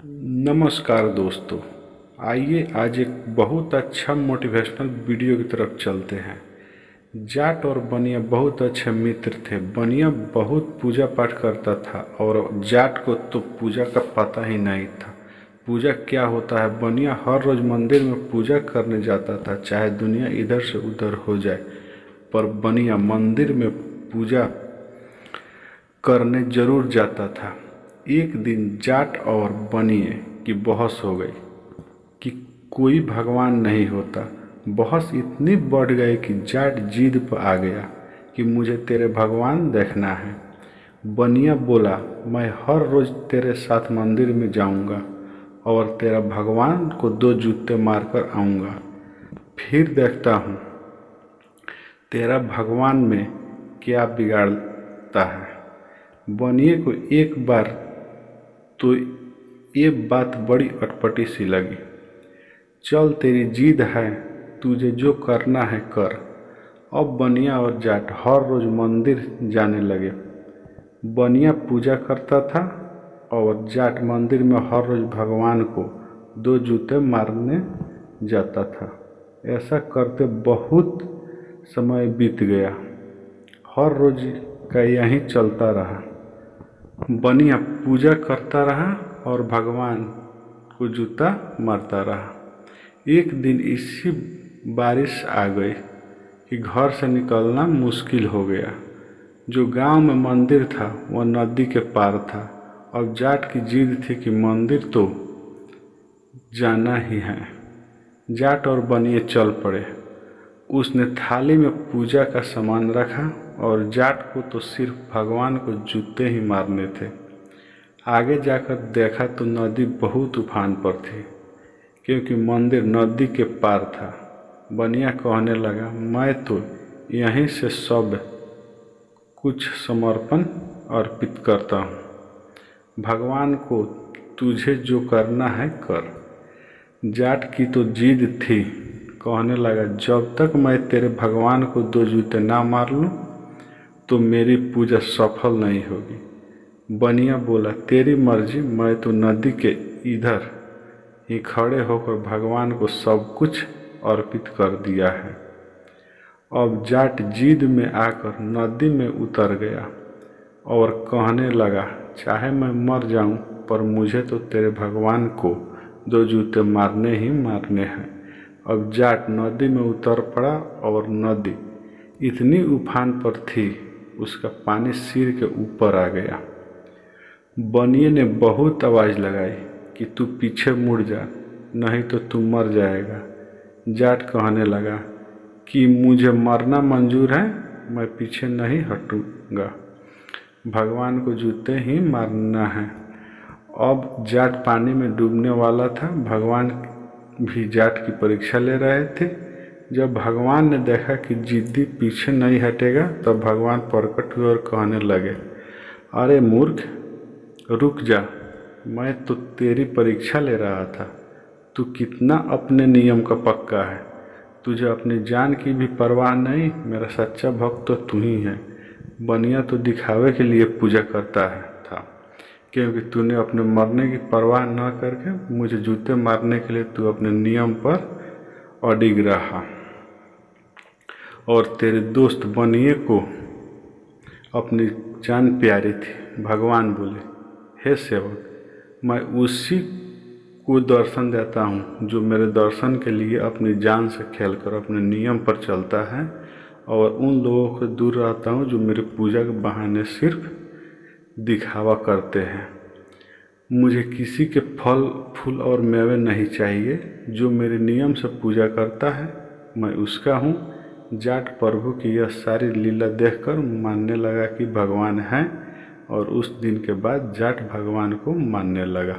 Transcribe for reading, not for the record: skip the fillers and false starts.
नमस्कार दोस्तों। आइए आज एक बहुत अच्छा मोटिवेशनल वीडियो की तरफ चलते हैं। जाट और बनिया बहुत अच्छे मित्र थे। बनिया बहुत पूजा पाठ करता था और जाट को तो पूजा का पता ही नहीं था। पूजा क्या होता है। बनिया हर रोज़ मंदिर में पूजा करने जाता था, चाहे दुनिया इधर से उधर हो जाए, पर बनिया मंदिर में पूजा करने जरूर जाता था। एक दिन जाट और बनिए की बहस हो गई कि कोई भगवान नहीं होता। बहस इतनी बढ़ गई कि जाट जिद पर आ गया कि मुझे तेरे भगवान देखना है। बनिया बोला, मैं हर रोज़ तेरे साथ मंदिर में जाऊंगा और तेरा भगवान को 2 जूते मारकर आऊंगा, फिर देखता हूँ तेरा भगवान में क्या बिगाड़ता है। बनिए को एक बार तो ये बात बड़ी अटपटी सी लगी। चल तेरी जिद है, तुझे जो करना है कर। अब बनिया और जाट हर रोज़ मंदिर जाने लगे। बनिया पूजा करता था और जाट मंदिर में हर रोज़ भगवान को 2 जूते मारने जाता था। ऐसा करते बहुत समय बीत गया। हर रोज़ का यही चलता रहा। बनिया पूजा करता रहा और भगवान को जूता मारता रहा। एक दिन इसी बारिश आ गई कि घर से निकलना मुश्किल हो गया। जो गांव में मंदिर था वह नदी के पार था। अब जाट की जिद थी कि मंदिर तो जाना ही है। जाट और बनिए चल पड़े। उसने थाली में पूजा का सामान रखा और जाट को तो सिर्फ भगवान को जूते ही मारने थे। आगे जाकर देखा तो नदी बहुत उफान पर थी, क्योंकि मंदिर नदी के पार था। बनिया कहने लगा, मैं तो यहीं से सब कुछ समर्पण अर्पित करता हूँ। भगवान को तुझे जो करना है कर। जाट की तो जिद थी। कहने लगा, जब तक मैं तेरे भगवान को 2 जूते ना मार लूँ तो मेरी पूजा सफल नहीं होगी। बनिया बोला, तेरी मर्जी। मैं तो नदी के इधर ही खड़े होकर भगवान को सब कुछ अर्पित कर दिया है। अब जाट जिद में आकर नदी में उतर गया और कहने लगा, चाहे मैं मर जाऊं, पर मुझे तो तेरे भगवान को 2 जूते मारने ही मारने हैं। अब जाट नदी में उतर पड़ा और नदी इतनी उफान पर थी, उसका पानी सिर के ऊपर आ गया। बनिए ने बहुत आवाज़ लगाई कि तू पीछे मुड़ जा, नहीं तो तू मर जाएगा। जाट कहने लगा कि मुझे मरना मंजूर है, मैं पीछे नहीं हटूंगा। भगवान को जूते ही मारना है। अब जाट पानी में डूबने वाला था। भगवान भी जाट की परीक्षा ले रहे थे। जब भगवान ने देखा कि जिद्दी पीछे नहीं हटेगा, तब भगवान प्रकट हुए और कहने लगे, अरे मूर्ख, रुक जा, मैं तो तेरी परीक्षा ले रहा था। तू कितना अपने नियम का पक्का है। तुझे अपनी जान की भी परवाह नहीं। मेरा सच्चा भक्त तो तू ही है। बनिया तो दिखावे के लिए पूजा करता है था, क्योंकि तूने अपने मरने की परवाह न करके मुझे जूते मारने के लिए तू अपने नियम पर अडिग रहा। और तेरे दोस्त बनिए को अपनी जान प्यारी थी। भगवान बोले, हे सेवक, मैं उसी को दर्शन देता हूँ जो मेरे दर्शन के लिए अपनी जान से खेलकर अपने नियम पर चलता है, और उन लोगों से दूर रहता हूँ जो मेरे पूजा के बहाने सिर्फ दिखावा करते हैं। मुझे किसी के फल फूल और मेवे नहीं चाहिए। जो मेरे नियम से पूजा करता है मैं उसका हूँ। जाट प्रभु की यह सारी लीला देखकर मानने लगा कि भगवान है, और उस दिन के बाद जाट भगवान को मानने लगा।